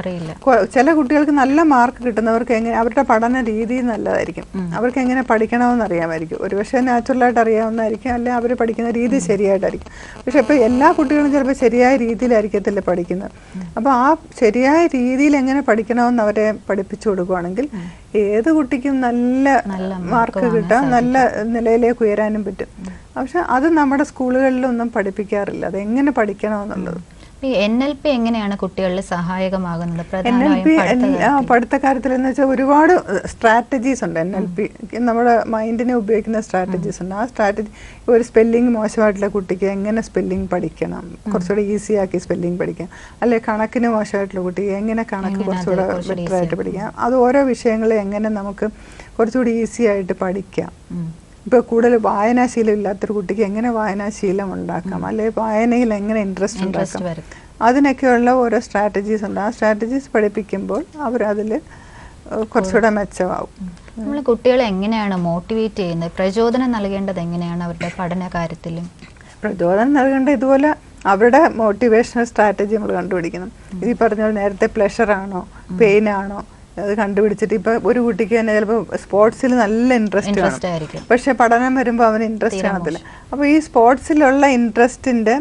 ചില കുട്ടികൾക്ക് നല്ല മാർക്ക് കിട്ടുന്നവർക്ക് അവരുടെ പഠന രീതി നല്ലതായിരിക്കും, അവർക്ക് എങ്ങനെ പഠിക്കണമെന്ന് അറിയാമായിരിക്കും. ഒരുപക്ഷെ നാച്ചുറലായിട്ട് അറിയാവുന്നതായിരിക്കും, അല്ലെങ്കിൽ അവർ പഠിക്കുന്ന രീതി ശരിയായിട്ടായിരിക്കും. പക്ഷെ ഇപ്പോൾ എല്ലാ കുട്ടികളും ചിലപ്പോൾ ശരിയായ രീതിയിലായിരിക്കത്തില്ല പഠിക്കുന്നത്. അപ്പോൾ ആ ശരിയായ രീതിയിൽ എങ്ങനെ പഠിക്കണമെന്ന് അവരെ പഠിപ്പിച്ചു കൊടുക്കുകയാണെങ്കിൽ ഏത് കുട്ടിക്കും നല്ല മാർക്ക് കിട്ടാം, നല്ല നിലയിലേക്ക് ഉയരാനും പറ്റും. പക്ഷെ അത് നമ്മുടെ സ്കൂളുകളിലൊന്നും പഠിപ്പിക്കാറില്ല, അതെങ്ങനെ പഠിക്കണമെന്നുള്ളത്. ഈ NLP എങ്ങനെയാണ് കുട്ടികളിൽ സഹായകമാകുന്നത്? NLP പഠിത്ത കാര്യത്തിൽ എന്ന് വെച്ചാൽ ഒരുപാട് സ്ട്രാറ്റജീസ് ഉണ്ട്. NLP നമ്മുടെ മൈൻഡിനെ ഉപയോഗിക്കുന്ന സ്ട്രാറ്റജീസ് ഉണ്ട്. ആ സ്ട്രാറ്റജി, ഒരു സ്പെല്ലിംഗ് മോശമായിട്ടുള്ള കുട്ടിക്ക് എങ്ങനെ സ്പെല്ലിംഗ് പഠിക്കണം, കുറച്ചുകൂടെ ഈസി ആക്കി സ്പെല്ലിംഗ് പഠിക്കാം. അല്ലെ കണക്കിന് മോശമായിട്ടുള്ള കുട്ടിക്ക് എങ്ങനെ കണക്ക് കുറച്ചുകൂടെ ബെറ്റർ ആയിട്ട് പഠിക്കാം. അത് ഓരോ വിഷയങ്ങളും എങ്ങനെ നമുക്ക് കുറച്ചുകൂടി ഈസി ആയിട്ട് പഠിക്കാം. ഇപ്പോൾ കൂടുതൽ വായനാശീലം ഇല്ലാത്തൊരു കുട്ടിക്ക് എങ്ങനെ വായനാശീലം ഉണ്ടാക്കാം, അല്ലെങ്കിൽ വായനയിൽ എങ്ങനെ ഇൻട്രസ്റ്റ് ഉണ്ടാക്കാം, അതിനൊക്കെയുള്ള ഓരോ സ്ട്രാറ്റജീസ് ഉണ്ട്. ആ സ്ട്രാറ്റജീസ് പഠിപ്പിക്കുമ്പോൾ അവരതിൽ കുറച്ചുകൂടെ മെച്ചമാവും. നമ്മൾ കുട്ടികളെ എങ്ങനെയാണ് മോട്ടിവേറ്റ് ചെയ്യുന്നത്, പ്രചോദനം നൽകേണ്ടത് എങ്ങനെയാണ് അവരുടെ പഠന കാര്യത്തിലും? പ്രചോദനം നൽകേണ്ട ഇതുപോലെ അവരുടെ മോട്ടിവേഷണൽ സ്ട്രാറ്റജി നമ്മൾ കണ്ടുപിടിക്കണം. ഈ പറഞ്ഞ നേരത്തെ പ്ലഷറാണോ പെയിൻ ആണോ അത് കണ്ടുപിടിച്ചിട്ട്, ഇപ്പൊ ഒരു കുട്ടിക്ക് തന്നെ ചിലപ്പോൾ സ്പോർട്സിൽ നല്ല ഇൻട്രസ്റ്റ് ആയിരിക്കും, പക്ഷെ പഠനം വരുമ്പോൾ അവന് ഇൻട്രസ്റ്റ് കാണത്തില്ല. അപ്പോൾ ഈ സ്പോർട്സിലുള്ള ഇൻട്രസ്റ്റിന്റെ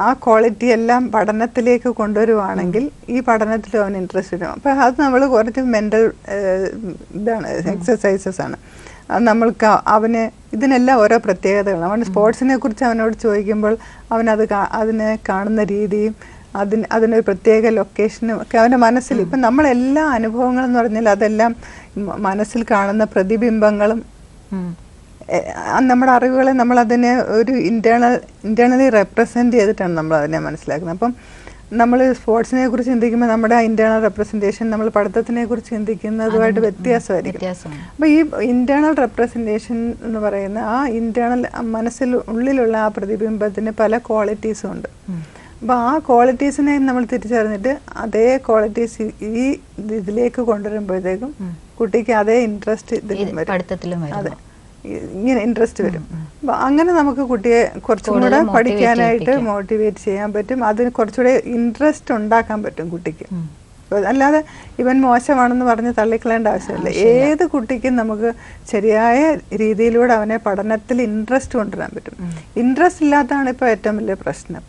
ആ ക്വാളിറ്റി എല്ലാം പഠനത്തിലേക്ക് കൊണ്ടുവരുവാണെങ്കിൽ ഈ പഠനത്തിലും അവന് ഇൻട്രസ്റ്റ് വരും. അപ്പം അത് നമ്മൾ കുറച്ച് മെൻ്റൽ ഇതാണ് എക്സസൈസസ് ആണ്. അത് നമ്മൾക്ക് അവന് ഇതിനെല്ലാം ഓരോ പ്രത്യേകതകളാണ്. അവൻ സ്പോർട്സിനെ കുറിച്ച് അവനോട് ചോദിക്കുമ്പോൾ അവനത് അതിനെ കാണുന്ന രീതിയും അതിനൊരു പ്രത്യേക ലൊക്കേഷനും ഒക്കെ അവൻ്റെ മനസ്സിൽ, ഇപ്പം നമ്മളെല്ലാ അനുഭവങ്ങളെന്ന് പറഞ്ഞാൽ അതെല്ലാം മനസ്സിൽ കാണുന്ന പ്രതിബിംബങ്ങളും നമ്മുടെ അറിവുകളെ നമ്മളതിനെ ഒരു ഇന്റേണലി റെപ്രസെൻറ്റ് ചെയ്തിട്ടാണ് നമ്മൾ അതിനെ മനസ്സിലാക്കുന്നത്. അപ്പം നമ്മൾ സ്പോർട്സിനെ കുറിച്ച് ചിന്തിക്കുമ്പോൾ നമ്മുടെ ഇന്റേണൽ റെപ്രസെൻറ്റേഷൻ നമ്മൾ പഠിത്തത്തിനെ കുറിച്ച് ചിന്തിക്കുന്നതുമായിട്ട് വ്യത്യാസമായിരിക്കും. അപ്പോൾ ഈ ഇന്റേണൽ റെപ്രസെൻറ്റേഷൻ എന്ന് പറയുന്ന ആ ഇന്റേണൽ മനസ്സിൽ ഉള്ളിലുള്ള ആ പ്രതിബിംബത്തിന് പല ക്വാളിറ്റീസും ഉണ്ട്. അപ്പോൾ ആ ക്വാളിറ്റീസിനെ നമ്മൾ തിരിച്ചറിഞ്ഞിട്ട് അതേ ക്വാളിറ്റീസ് ഈ ഇതിലേക്ക് കൊണ്ടുവരുമ്പോഴത്തേക്കും കുട്ടിക്ക് അതേ ഇൻട്രസ്റ്റ് ഇതിലും വരും. അതെ, ഇങ്ങനെ ഇൻട്രസ്റ്റ് വരും. അപ്പം അങ്ങനെ നമുക്ക് കുട്ടിയെ കുറച്ചും കൂടെ പഠിക്കാനായിട്ട് മോട്ടിവേറ്റ് ചെയ്യാൻ പറ്റും. അതിന് കുറച്ചുകൂടെ ഇൻട്രസ്റ്റ് ഉണ്ടാക്കാൻ പറ്റും കുട്ടിക്ക്. അല്ലാതെ ഇവൻ മോശമാണെന്ന് പറഞ്ഞ് തള്ളിക്കളയേണ്ട ആവശ്യമില്ല. ഏത് കുട്ടിക്കും നമുക്ക് ശരിയായ രീതിയിലൂടെ അവനെ പഠനത്തിൽ ഇൻട്രസ്റ്റ് കൊണ്ടുവരാൻ പറ്റും. ഇൻട്രസ്റ്റ് ഇല്ലാത്തതാണ് ഇപ്പോൾ ഏറ്റവും വലിയ പ്രശ്നം.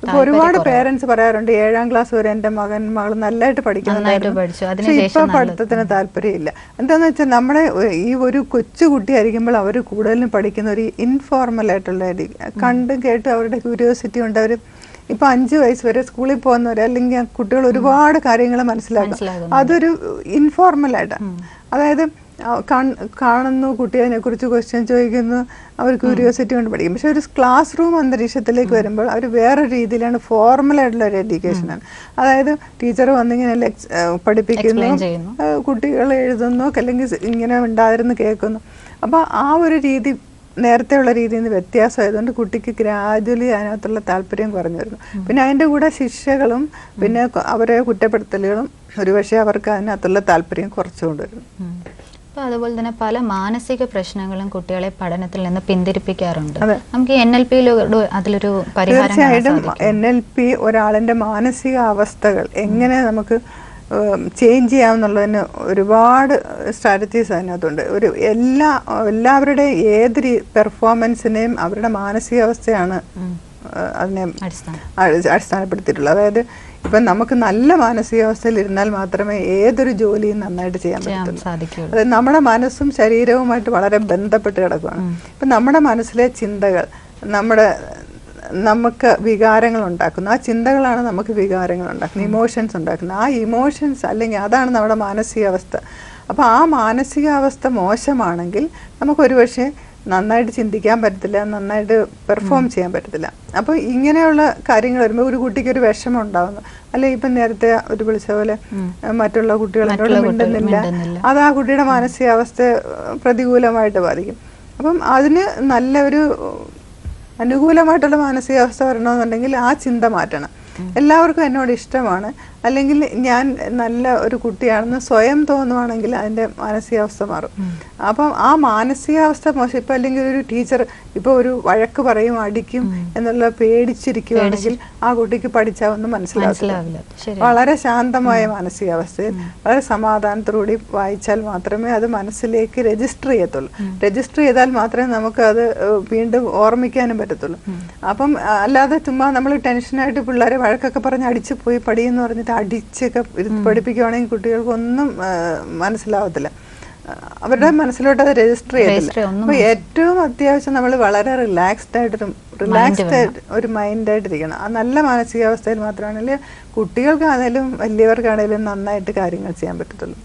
ഇപ്പൊ ഒരുപാട് പേരൻസ് പറയാറുണ്ട് 7ാം ക്ലാസ് വരെ എൻ്റെ മകൾ നല്ലതായിട്ട് പഠിക്കുന്നുണ്ടായിരുന്നു, പക്ഷെ ഇപ്പൊ പഠിത്തത്തിന് താല്പര്യമില്ല. എന്താന്ന് വെച്ചാൽ നമ്മുടെ ഈ ഒരു കൊച്ചു കുട്ടിയായിരിക്കുമ്പോൾ അവർ കൂടുതലും പഠിക്കുന്ന ഒരു ഇൻഫോർമൽ ആയിട്ടുള്ള കണ്ടും കേട്ടും അവരുടെ ക്യൂരിയോസിറ്റി ഉണ്ട്. അവർ ഇപ്പൊ 5 വയസ്സ് വരെ സ്കൂളിൽ പോകുന്നവർ അല്ലെങ്കിൽ കുട്ടികൾ ഒരുപാട് കാര്യങ്ങൾ മനസ്സിലാക്കും. അതൊരു ഇൻഫോർമലായിട്ടാണ്. അതായത് കാണുന്നു, കുട്ടി അതിനെക്കുറിച്ച് ക്വസ്റ്റ്യൻ ചോദിക്കുന്നു, അവർ ക്യൂരിയോസിറ്റി കൊണ്ട് പഠിക്കും. പക്ഷെ ഒരു ക്ലാസ് റൂം അന്തരീക്ഷത്തിലേക്ക് വരുമ്പോൾ അവർ വേറൊരു രീതിയിലാണ്, ഫോർമലായിട്ടുള്ള ഒരു എഡ്യൂക്കേഷനാണ്. അതായത് ടീച്ചർ വന്നിങ്ങനെ പഠിപ്പിക്കുന്നു, കുട്ടികൾ എഴുതുന്നു, അല്ലെങ്കിൽ ഇങ്ങനെ ഉണ്ടായിരുന്നു കേൾക്കുന്നു. അപ്പോൾ ആ ഒരു രീതി നേരത്തെയുള്ള രീതിയിൽ നിന്ന് വ്യത്യാസമായതുകൊണ്ട് കുട്ടിക്ക് ഗ്രാജുവലി അതിനകത്തുള്ള താല്പര്യം കുറഞ്ഞു വരുന്നു. പിന്നെ അതിൻ്റെ കൂടെ ശിക്ഷകളും പിന്നെ അവരെ കുറ്റപ്പെടുത്തലുകളും ഒരുപക്ഷെ അവർക്ക് അതിനകത്തുള്ള താല്പര്യം കുറച്ചുകൊണ്ട് വരുന്നു. അപ്പോൾ അതുപോലെ തന്നെ പല മാനസിക പ്രശ്നങ്ങളും കുട്ടികളെ പഠനത്തിൽ നിന്ന് പിന്തിരിപ്പിക്കാറുണ്ട്. നമുക്ക് NLPയിലൂടെ അതിലൊരു പരിഹാരം? തീർച്ചയായിട്ടും NLP ഒരാളിൻ്റെ മാനസിക അവസ്ഥകൾ എങ്ങനെ നമുക്ക് ചേഞ്ച് ചെയ്യാമെന്നുള്ളതിന് ഒരുപാട് സ്ട്രാറ്റജീസ് അതിനകത്തുണ്ട്. എല്ലാവരുടെ ഏത് പെർഫോമൻസിനെയും അവരുടെ മാനസികാവസ്ഥയാണ് അതിനെ അടിസ്ഥാനപ്പെടുത്തിയിട്ടുള്ളത്. അതായത് ഇപ്പം നമുക്ക് നല്ല മാനസികാവസ്ഥയിൽ ഇരുന്നാൽ മാത്രമേ ഏതൊരു ജോലിയും നന്നായിട്ട് ചെയ്യാൻ പറ്റത്തുള്ളൂ. അതായത് നമ്മുടെ മനസ്സും ശരീരവുമായിട്ട് വളരെ ബന്ധപ്പെട്ട് കിടക്കുകയാണ്. ഇപ്പം നമ്മുടെ മനസ്സിലെ ചിന്തകൾ നമുക്ക് വികാരങ്ങൾ ഉണ്ടാക്കുന്നു. ആ ചിന്തകളാണ് നമുക്ക് വികാരങ്ങൾ ഉണ്ടാക്കുന്നത്, ഇമോഷൻസ് ഉണ്ടാക്കുന്നത്. ആ ഇമോഷൻസ് അല്ലെങ്കിൽ അതാണ് നമ്മുടെ മാനസികാവസ്ഥ. അപ്പോൾ ആ മാനസികാവസ്ഥ മോശമാണെങ്കിൽ നമുക്കൊരു പക്ഷേ നന്നായിട്ട് ചിന്തിക്കാൻ പറ്റത്തില്ല, നന്നായിട്ട് പെർഫോം ചെയ്യാൻ പറ്റത്തില്ല. അപ്പോൾ ഇങ്ങനെയുള്ള കാര്യങ്ങൾ വരുമ്പോൾ ഒരു കുട്ടിക്ക് ഒരു വിഷമം ഉണ്ടാകുന്നു, അല്ലെ ഇപ്പം നേരത്തെ ഒരു വിളിച്ച പോലെ മറ്റുള്ള കുട്ടികളോട് മിണ്ടുന്നില്ല, അത് ആ കുട്ടിയുടെ മാനസികാവസ്ഥയെ പ്രതികൂലമായിട്ട് ബാധിക്കും. അപ്പം അതിന് നല്ലൊരു അനുകൂലമായിട്ടുള്ള മാനസികാവസ്ഥ വരണമെന്നുണ്ടെങ്കിൽ ആ ചിന്ത മാറ്റണം. എല്ലാവർക്കും എന്നോട് ഇഷ്ടമാണ്, അല്ലെങ്കിൽ ഞാൻ നല്ല ഒരു കുട്ടിയാണെന്ന് സ്വയം തോന്നുവാണെങ്കിൽ അതിൻ്റെ മാനസികാവസ്ഥ മാറും. അപ്പം ആ മാനസികാവസ്ഥ മോശം. ഇപ്പം അല്ലെങ്കിൽ ഒരു ടീച്ചർ ഇപ്പോൾ ഒരു വഴക്ക് പറയും, അടിക്കും എന്നുള്ള പേടിച്ചിരിക്കുകയാണെങ്കിൽ ആ കുട്ടിക്ക് പഠിച്ചാൽ ഒന്നും മനസ്സിലാവില്ല. വളരെ ശാന്തമായ മാനസികാവസ്ഥയിൽ വളരെ സമാധാനത്തോടുകൂടി വായിച്ചാൽ മാത്രമേ അത് മനസ്സിലേക്ക് രജിസ്റ്റർ ചെയ്യത്തുള്ളൂ. രജിസ്റ്റർ ചെയ്താൽ മാത്രമേ നമുക്ക് അത് വീണ്ടും ഓർമ്മിക്കാനും പറ്റത്തുള്ളൂ. അപ്പം അല്ലാതെ ചുമ്മാ നമ്മൾ ടെൻഷനായിട്ട് പിള്ളേരെ വഴക്കൊക്കെ പറഞ്ഞ് അടിച്ചു പോയി പഠിയെന്ന് പറഞ്ഞിട്ട് അടിച്ചൊക്കെ കുട്ടികൾക്കൊന്നും മനസ്സിലാവത്തില്ല. അവരുടെ മനസ്സിലോട്ട് അത് രജിസ്റ്റർ ചെയ്തില്ല. അപ്പൊ ഏറ്റവും അത്യാവശ്യം നമ്മൾ വളരെ റിലാക്സ്ഡ് ആയിട്ട് ഒരു മൈൻഡായിട്ടിരിക്കണം. ആ നല്ല മാനസികാവസ്ഥയിൽ മാത്രമാണെങ്കിൽ കുട്ടികൾക്കാണേലും വലിയവർക്കാണേലും നന്നായിട്ട് കാര്യങ്ങൾ ചെയ്യാൻ പറ്റത്തുള്ളൂ.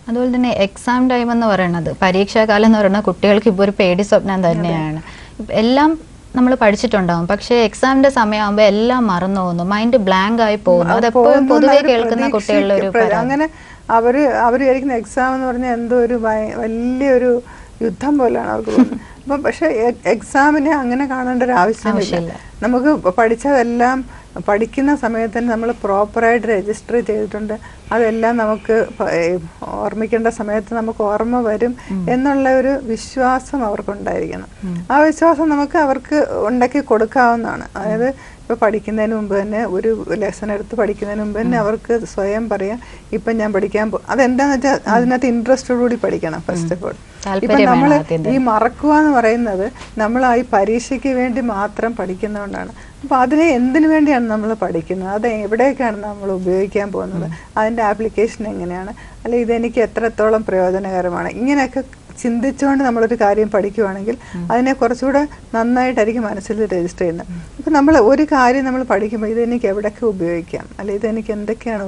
അതുപോലെ തന്നെ എക്സാം ടൈം എന്ന് പറയുന്നത്, പരീക്ഷാകാലം എന്ന് പറയുന്നത് കുട്ടികൾക്ക് ഇപ്പോൾ ഒരു പേടി സ്വപ്നം തന്നെയാണ്. എല്ലാം നമ്മൾ പഠിച്ചിട്ടുണ്ടാവും, പക്ഷേ എക്സാമിന്റെ സമയമാകുമ്പോൾ എല്ലാം മറന്നു പോകുന്നു, മൈൻഡ് ബ്ലാങ്ക് ആയി പോകുന്നു. അതെപ്പോഴും പൊതുവെ കേൾക്കുന്ന കുട്ടികളുടെ ഒരു അങ്ങനെ അവർ വിചാരിക്കുന്ന എക്സാം എന്ന് പറഞ്ഞാൽ എന്തോ ഒരു വലിയൊരു യുദ്ധം പോലെയാണ് അവർക്ക് തോന്നുന്നത്. അപ്പം പക്ഷെ എക്സാമിനെ അങ്ങനെ കാണേണ്ട ഒരു ആവശ്യമില്ല. നമുക്ക് പഠിച്ചതെല്ലാം പഠിക്കുന്ന സമയത്ത് തന്നെ നമ്മൾ പ്രോപ്പറായിട്ട് രജിസ്റ്റർ ചെയ്തിട്ടുണ്ട്, അതെല്ലാം നമുക്ക് ഓർമ്മിക്കേണ്ട സമയത്ത് നമുക്ക് ഓർമ്മ വരും എന്നുള്ള ഒരു വിശ്വാസം അവർക്കുണ്ടായിരിക്കണം. ആ വിശ്വാസം നമുക്ക് അവർക്ക് ഉണ്ടാക്കി കൊടുക്കാവുന്നതാണ്. അതായത് ഇപ്പോൾ പഠിക്കുന്നതിന് മുമ്പ് തന്നെ ഒരു ലെസൺ എടുത്ത് പഠിക്കുന്നതിന് മുമ്പ് തന്നെ അവർക്ക് സ്വയം പറയാം ഇപ്പം ഞാൻ പഠിക്കാൻ അതെന്താണെന്ന് വെച്ചാൽ അതിനകത്ത് ഇൻട്രസ്റ്റോടുകൂടി പഠിക്കണം. ഫസ്റ്റ് ഓഫ് ഓൾ ഇപ്പം നമ്മൾ ഈ മറക്കുക എന്ന് പറയുന്നത് നമ്മൾ ഈ പരീക്ഷയ്ക്ക് വേണ്ടി മാത്രം പഠിക്കുന്നതുകൊണ്ടാണ്. അപ്പോൾ അതിനെ എന്തിനു വേണ്ടിയാണ് നമ്മൾ പഠിക്കുന്നത്, അത് എവിടേക്കാണ് നമ്മൾ ഉപയോഗിക്കാൻ പോകുന്നത്, അതിൻ്റെ ആപ്ലിക്കേഷൻ എങ്ങനെയാണ്, അല്ലെ ഇതെനിക്ക് എത്രത്തോളം പ്രയോജനകരമാണ്, ഇങ്ങനെയൊക്കെ ചിന്തിച്ചുകൊണ്ട് നമ്മളൊരു കാര്യം പഠിക്കുവാണെങ്കിൽ അതിനെ കുറച്ചുകൂടെ നന്നായിട്ടായിരിക്കും മനസ്സിൽ രജിസ്റ്റർ ചെയ്യുന്നത്. ഇപ്പം നമ്മൾ ഒരു കാര്യം നമ്മൾ പഠിക്കുമ്പോൾ ഇതെനിക്ക് എവിടെയൊക്കെ ഉപയോഗിക്കാം, അല്ലെ ഇതെനിക്ക് എന്തൊക്കെയാണ്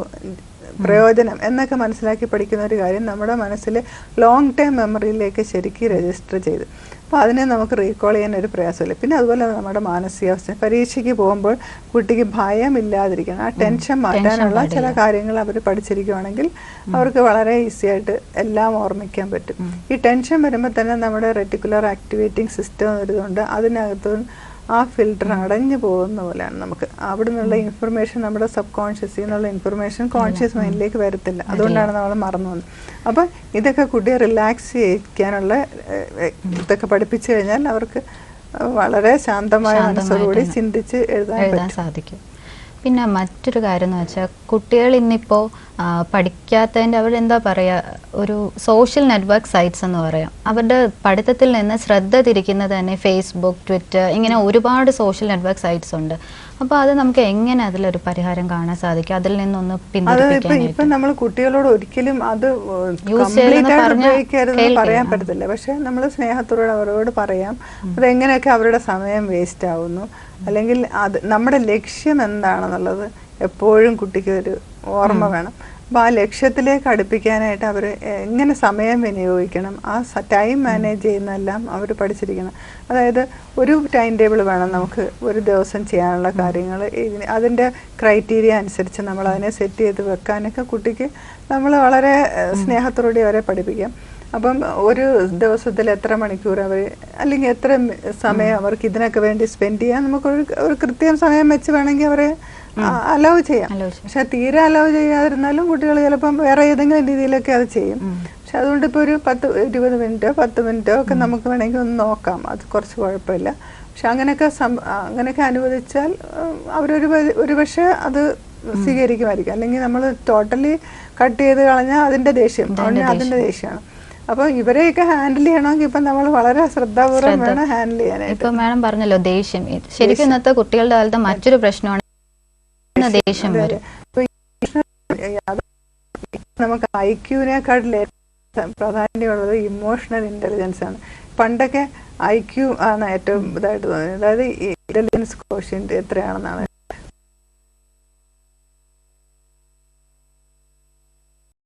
പ്രയോജനം എന്നൊക്കെ മനസ്സിലാക്കി പഠിക്കുന്ന ഒരു കാര്യം നമ്മുടെ മനസ്സിൽ ലോങ് ടൈം മെമ്മറിയിലേക്ക് ശരിക്കും രജിസ്റ്റർ ചെയ്ത് അപ്പോൾ അതിനെ നമുക്ക് റീകോൾ ചെയ്യാൻ ഒരു പ്രയാസമില്ല. പിന്നെ അതുപോലെ നമ്മുടെ മാനസികാവസ്ഥ പരീക്ഷയ്ക്ക് പോകുമ്പോൾ കുട്ടിക്ക് ഭയമില്ലാതിരിക്കണം, ആ ടെൻഷൻ മാറ്റാനുള്ള ചില കാര്യങ്ങൾ അവർ പഠിച്ചിരിക്കുകയാണെങ്കിൽ അവർക്ക് വളരെ ഈസി ആയിട്ട് എല്ലാം ഓർമ്മിക്കാൻ പറ്റും. ഈ ടെൻഷൻ വരുമ്പോൾ തന്നെ നമ്മുടെ റെറ്റിക്കുലർ ആക്ടിവേറ്റിംഗ് സിസ്റ്റം വരുന്നുണ്ട്, അതിനകത്ത് ആ ഫിൽറ്റർ അടഞ്ഞു പോകുന്ന പോലെയാണ്. നമുക്ക് അവിടെ നിന്നുള്ള ഇൻഫർമേഷൻ നമ്മുടെ സബ് കോൺഷ്യസിൽ നിന്നുള്ള ഇൻഫർമേഷൻ കോൺഷ്യസ് മൈൻഡിലേക്ക് വരത്തില്ല, അതുകൊണ്ടാണ് നമ്മൾ മറന്നു പോകുന്നത്. അപ്പം ഇതൊക്കെ കുട്ടിയെ റിലാക്സ് ചെയ്യിക്കാനുള്ള ഇതൊക്കെ പഠിപ്പിച്ചു കഴിഞ്ഞാൽ അവർക്ക് വളരെ ശാന്തമായ മനസ്സോടുകൂടി ചിന്തിച്ച് എഴുതാൻ സാധിക്കും. പിന്നെ മറ്റൊരു കാര്യം എന്ന് വെച്ചാൽ കുട്ടികൾ ഇന്നിപ്പോൾ പഠിക്കാത്തതിൻ്റെ അവരെന്താ പറയുക, ഒരു സോഷ്യൽ നെറ്റ്വർക്ക് സൈറ്റ്സ് എന്ന് പറയാം, അവരുടെ പഠിത്തത്തിൽ നിന്ന് ശ്രദ്ധ തിരിക്കുന്നത് തന്നെ ഫേസ്ബുക്ക്, ട്വിറ്റർ, ഇങ്ങനെ ഒരുപാട് സോഷ്യൽ നെറ്റ്വർക്ക് സൈറ്റ്സ് ഉണ്ട്. അപ്പോൾ അത് നമുക്ക് എങ്ങനെ അതിലൊരു പരിഹാരം കാണാൻ സാധിക്കും, അതിൽ നിന്നൊന്ന് പിന്തിരിപ്പിക്കാനായിട്ട്? നമ്മൾ കുട്ടികളോട് ഒരിക്കലും അത് ഉപയോഗിക്കരുതെന്ന് പറയാൻ പറ്റത്തില്ല, പക്ഷെ നമ്മൾ സ്നേഹത്തോടെ അവരോട് പറയാം അതെങ്ങനെയൊക്കെ അവരുടെ സമയം വേസ്റ്റ് ആവുന്നു, അല്ലെങ്കിൽ അത് നമ്മുടെ ലക്ഷ്യം എന്താണെന്നുള്ളത് എപ്പോഴും കുട്ടിക്ക് ഒരു ഓർമ്മ വേണം. അപ്പോൾ ആ ലക്ഷ്യത്തിലേക്ക് അടുപ്പിക്കാനായിട്ട് അവർ എങ്ങനെ സമയം വിനിയോഗിക്കണം, ആ ടൈം മാനേജ് ചെയ്യുന്നതെല്ലാം അവർ പഠിച്ചിരിക്കണം. അതായത് ഒരു ടൈം ടേബിൾ വേണം നമുക്ക് ഒരു ദിവസം ചെയ്യാനുള്ള കാര്യങ്ങൾ, അതിൻ്റെ ക്രൈറ്റീരിയ അനുസരിച്ച് നമ്മൾ അതിനെ സെറ്റ് ചെയ്ത് വെക്കാനൊക്കെ കുട്ടിക്ക് നമ്മൾ വളരെ സ്നേഹത്തോടെ അവരെ പഠിപ്പിക്കാം. അപ്പം ഒരു ദിവസത്തിൽ എത്ര മണിക്കൂർ അവർ അല്ലെങ്കിൽ എത്ര സമയം അവർക്ക് ഇതിനൊക്കെ വേണ്ടി സ്പെൻഡ് ചെയ്യാൻ നമുക്കൊരു കൃത്യം സമയം വെച്ച് വേണമെങ്കിൽ അവരെ അലൗ ചെയ്യാം. പക്ഷെ തീരെ അലൗ ചെയ്യാതിരുന്നാലും കുട്ടികൾ ചിലപ്പം വേറെ ഏതെങ്കിലും രീതിയിലൊക്കെ അത് ചെയ്യും. പക്ഷെ അതുകൊണ്ട് ഇപ്പോൾ ഒരു 10-20 മിനിറ്റോ 10 മിനിറ്റോ ഒക്കെ നമുക്ക് വേണമെങ്കിൽ ഒന്ന് നോക്കാം, അത് കുറച്ച് കുഴപ്പമില്ല. പക്ഷെ അങ്ങനെയൊക്കെ അനുവദിച്ചാൽ ഒരു പക്ഷേ അത് സ്വീകരിക്കുമായിരിക്കും. അല്ലെങ്കിൽ നമ്മൾ ടോട്ടലി കട്ട് ചെയ്ത് കളഞ്ഞാൽ അതിൻ്റെ ദേഷ്യമാണ്. അപ്പോൾ ഇവരെയൊക്കെ ഹാൻഡിൽ ചെയ്യണമെങ്കിൽ ഇപ്പം നമ്മൾ വളരെ ശ്രദ്ധാപൂർവ്വം വേണം ഹാൻഡിൽ ചെയ്യാനായിട്ട്. ഇപ്പം മാഡം പറഞ്ഞല്ലോ ദേഷ്യം, ശരിക്കും ഇന്നത്തെ കുട്ടികളുടെ കാലത്ത് മറ്റൊരു പ്രശ്നമാണ് ദേഷ്യം വരും. നമുക്ക് IQ-നേക്കാട്ടിൽ പ്രാധാന്യമുള്ളത് ഇമോഷണൽ ഇന്റലിജൻസ് ആണ്. പണ്ടൊക്കെ IQ ആണ് ഏറ്റവും ഇതായിട്ട് തോന്നിയത്, അതായത് ഇന്റലിജൻസ് കോഷ്യന്റ് എത്രയാണെന്നാണ്